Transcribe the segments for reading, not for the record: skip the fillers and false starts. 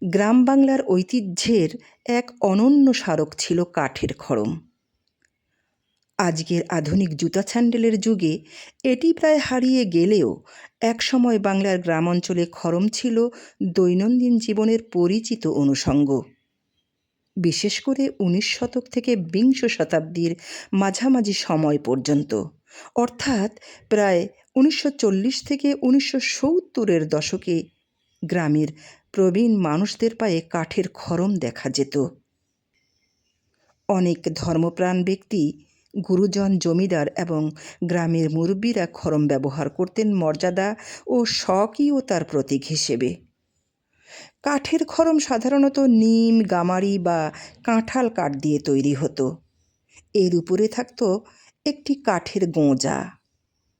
গ্রাম বাংলার ঐতিহ্যের এক অনন্য স্মারক ছিল কাঠের খড়ম। আজকের আধুনিক জুতা স্যান্ডেলের যুগে এটি প্রায় হারিয়ে গেলেও একসময় বাংলার গ্রাম অঞ্চলে খড়ম ছিল দৈনন্দিন জীবনের পরিচিত অনুষঙ্গ। বিশেষ করে ১৯ শতক থেকে বিংশ শতাব্দীর মাঝামাঝি সময় পর্যন্ত, অর্থাৎ প্রায় ১৯৪০ থেকে ১৯৭০-এর দশকে গ্রামের প্রবীণ মানুষদের পায়ে কাঠের খড়ম দেখা যেত। অনেক ধর্মপ্রাণ ব্যক্তি, গুরুজন, জমিদার এবং গ্রামের মুরব্বীরা খড়ম ব্যবহার করতেন মর্যাদা ও স্বকীয়তার প্রতীক হিসেবে। কাঠের খড়ম সাধারণত নিম, গামারি বা কাঁঠাল কাঠ দিয়ে তৈরি হতো। এর উপরে থাকত একটি কাঠের গোঁজা,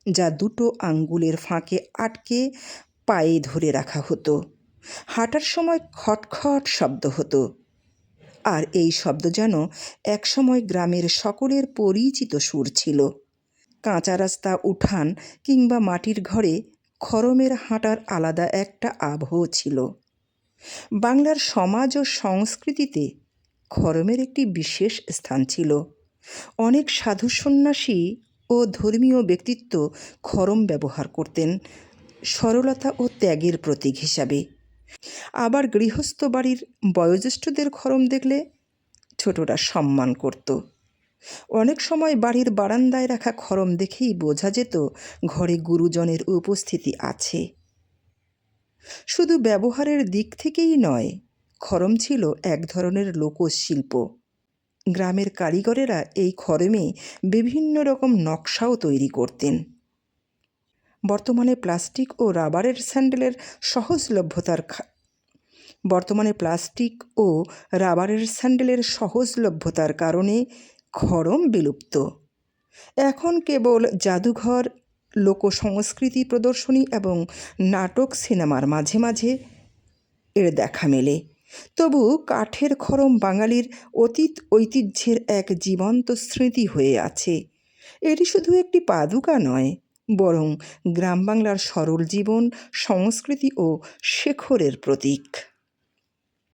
যা দুটো আঙ্গুলের ফাঁকে আটকে পায়ে ধরে রাখা হতো। হাঁটার সময় খটখট শব্দ হতো, আর এই শব্দ যেন একসময় গ্রামের সকলের পরিচিত সুর ছিল। কাঁচা রাস্তা, উঠান কিংবা মাটির ঘরে খড়মের হাঁটার আলাদা একটা আবহ ছিল। বাংলার সমাজ ও সংস্কৃতিতে খড়মের একটি বিশেষ স্থান ছিল। অনেক সাধু সন্ন্যাসী ও ধর্মীয় ব্যক্তিত্ব খড়ম ব্যবহার করতেন সরলতা ও ত্যাগের প্রতীক হিসাবে। আবার গৃহস্থ বাড়ির বয়োজ্যেষ্ঠদের খড়ম দেখলে ছোটরা সম্মান করত। অনেক সময় বাড়ির বারান্দায় রাখা খড়ম দেখেই বোঝা যেত ঘরে গুরুজনের উপস্থিতি আছে। শুধু ব্যবহারের দিক থেকেই নয়, খড়ম ছিল এক ধরনের লোকশিল্প। গ্রামের কারিগরেরা এই খড়মে বিভিন্ন রকম নকশাও তৈরি করতেন। বর্তমানে প্লাস্টিক ও রাবারের স্যান্ডেলের সহজলভ্যতার কারণে খড়ম বিলুপ্ত। এখন কেবল জাদুঘর, লোকসংস্কৃতি প্রদর্শনী এবং নাটক, সিনেমার মাঝে মাঝে এর দেখা মেলে। তবু কাঠের খড়ম বাঙালির অতীত ঐতিহ্যের এক জীবন্ত স্মৃতি হয়ে আছে। এটি শুধু একটি পাদুকা নয়, বরং গ্রাম বাংলার সরল জীবন, সংস্কৃতি ও শেকড়ের প্রতীক।